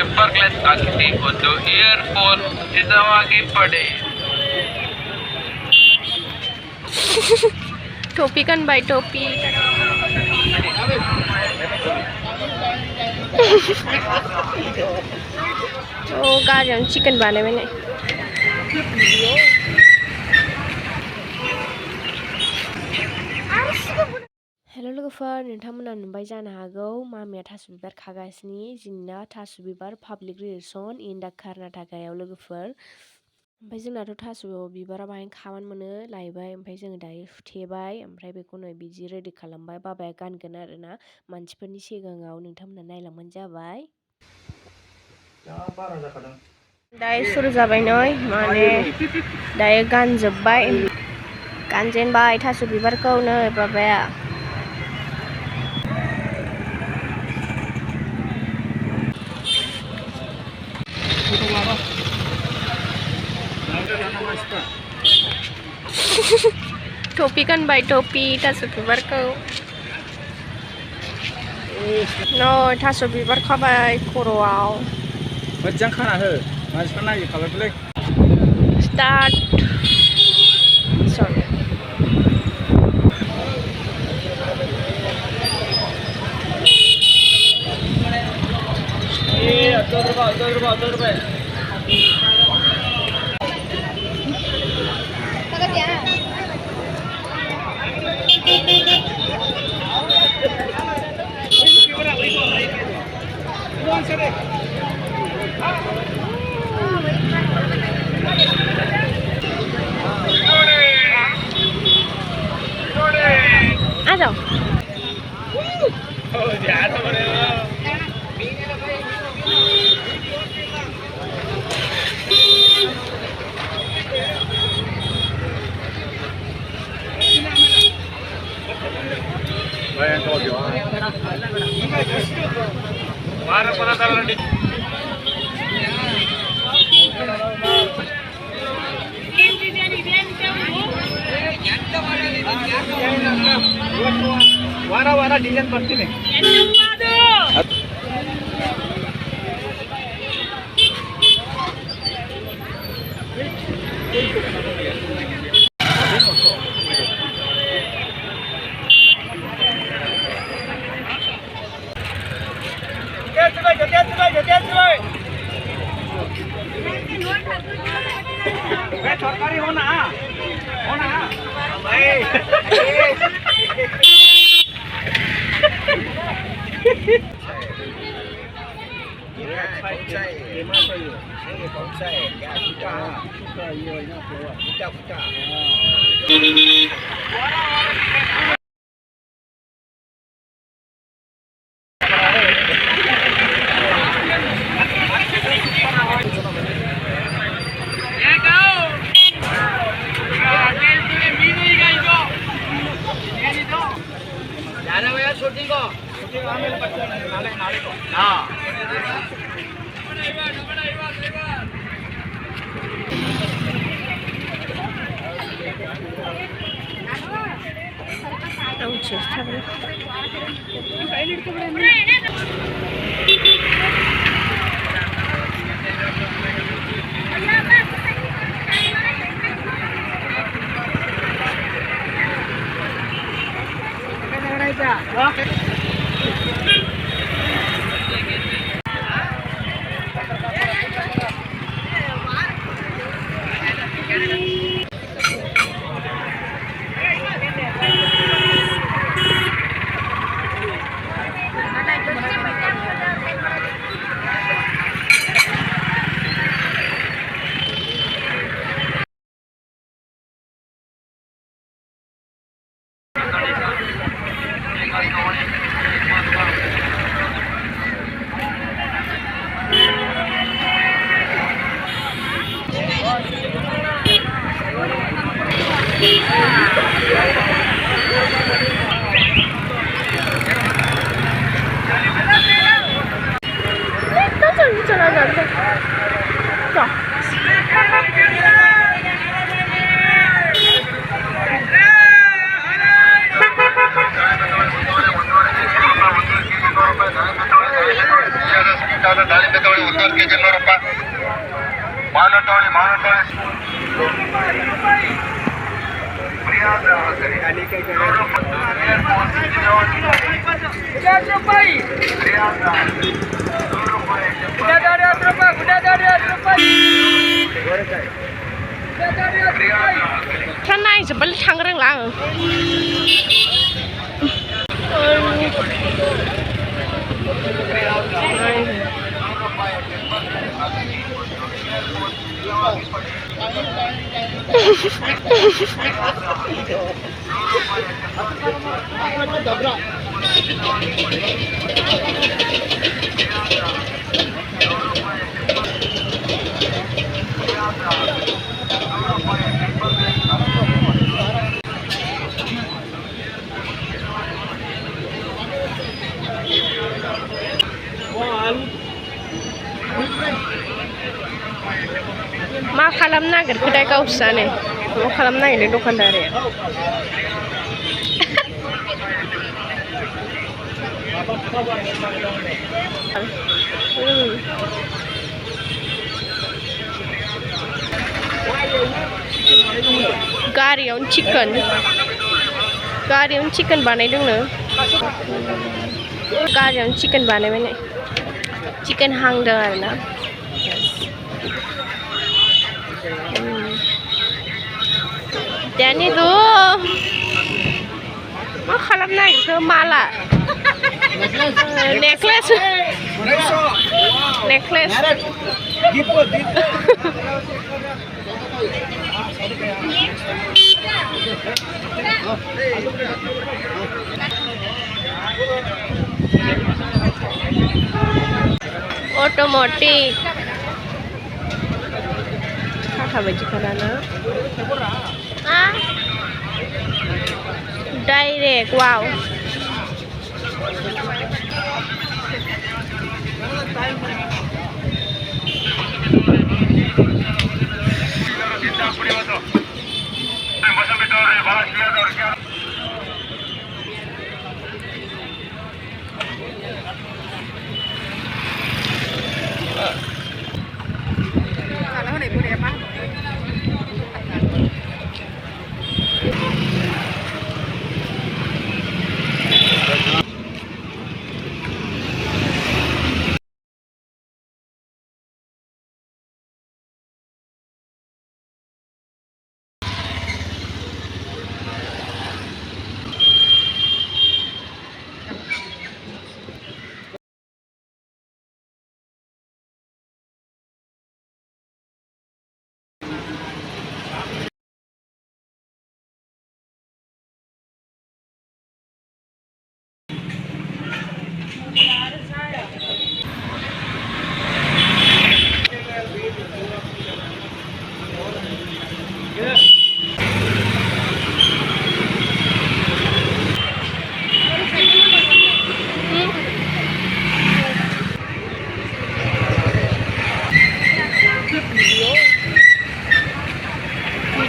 Temper glass ಹಾಕಿಸಿ ಒಂದು earphone ಸಿದ್ಧವಾಗಿ ಪಡೆ. टोपी kan भाई टोपी. Oh गाजर चिकन बानाय मैंने. हेलो लोगोफोर, नोंथांमोना नुबाय जानो हागौ मामिया थास' बिबार खागासिनो. जोंना थास' बिबार पाब्लिक रिलेसन इन दा कर्नाटकायाव लोगोफोर. ओमफ्राय जोंनाथ' थास' बिबारा बाहाय खामानि मोनो लायबाय. ओमफ्राय जोङो दायो हुथेबाय. ओमफ्राय बेखौनो बिदि रेडि खालामबाय. बाबाया गानगोन आरोना मानसिफोरनि सिगाङाव. नोंथांमोना नायलांबानो जाबाय. दायो सुरु जाबाय नै, माने दायो गानजोब्बाय. गानजेनबाय थास' बिबारखौ नै बाबाया. टोपी kan भाई टोपी थास' बिबारखौ. नै थास' बिबार खाबाय खर'आव. मोजां खाना हो, मानसिफ्रा नागिरखाबायलै. स्टार्ट. सरी. ₹10. आ जाओ. ವಾರ ಡಿಸೈನ್ ಬರ್ತೀನಿ. सरकारी होना ಆಮೇಲೆ ನಾಳೆ ज़्यादा मानटोळी उत्तर के जनरप्पा मानटोळी Kan naik sebel tangerang lang. Ma खालामनो नागिरखोथाय गावस्रानो मा खालामनो नागिरदों दखानदारिया गारियावनो चिकेन बानायदोंनो गारियावनो चिकेन बानायबाय नै चिकेन हांदों आरोना Dani tuh mau kalam naik ke malah necklace otomotif kakak baju karena direct wow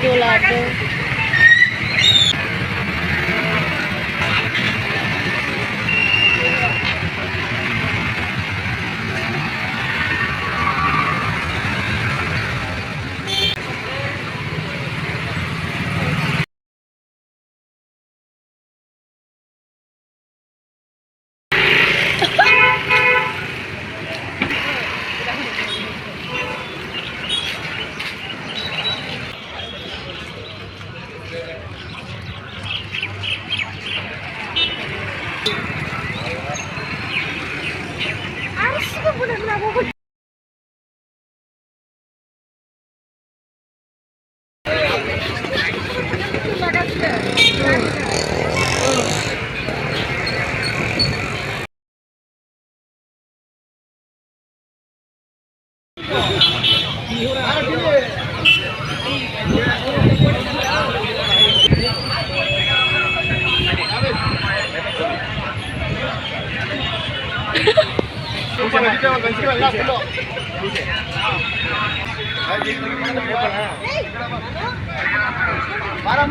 video lado Para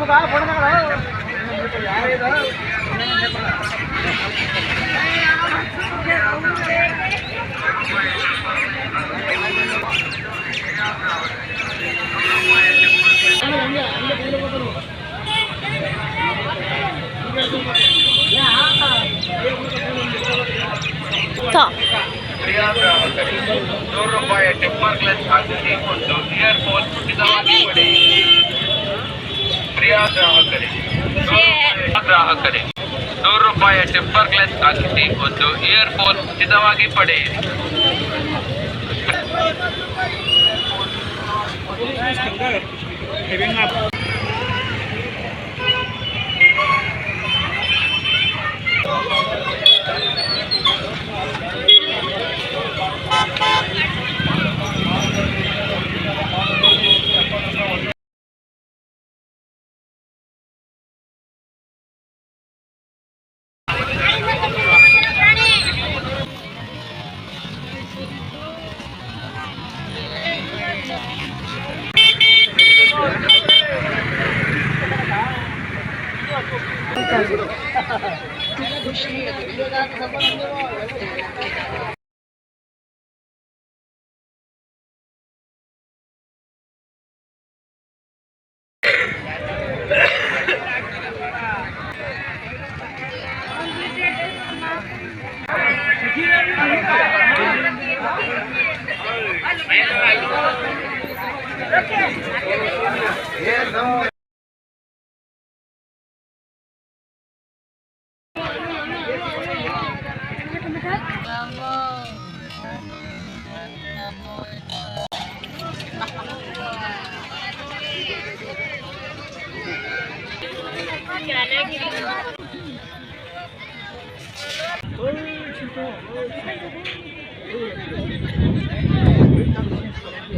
करें। ₹2 टिप्पर क्लच आखिरी कुंडो ईयरफोन हिदायत पड़े। ग्राहक करें ₹2 टिप्पर क्लच आखिरी कुंडो ईयरफोन हिदायत पड़े।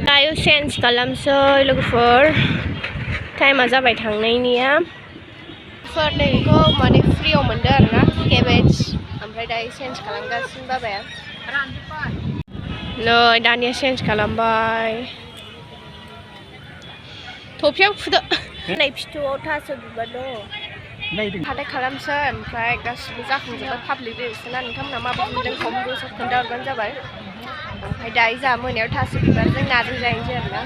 दायो चेन्ज खालामसै लोगोफोर टाइमा जाबाय थांनायनिया नै बेखौ माने फ्रियाव मोनदों आरोना केबेज ओमफ्राय दायो चेन्ज खालामगासिनो बाबाया नै दानिया चेन्ज खालामबाय थफियाव फुदो नै फिथोआव थास' बिबार दं हाथाय खालामसै ओमफ्राय गासिबो जाखांजोब्बाय पाब्लिक रिलेसना नोंथांमोना माबायदि मोनदों कमेन्ट बक्सआव खोन्थाहरबानो जाबाय ओमफ्राय दायो जोंहा मोनायाव थास' बिबारजों नाजों जाहैनोसै आरोना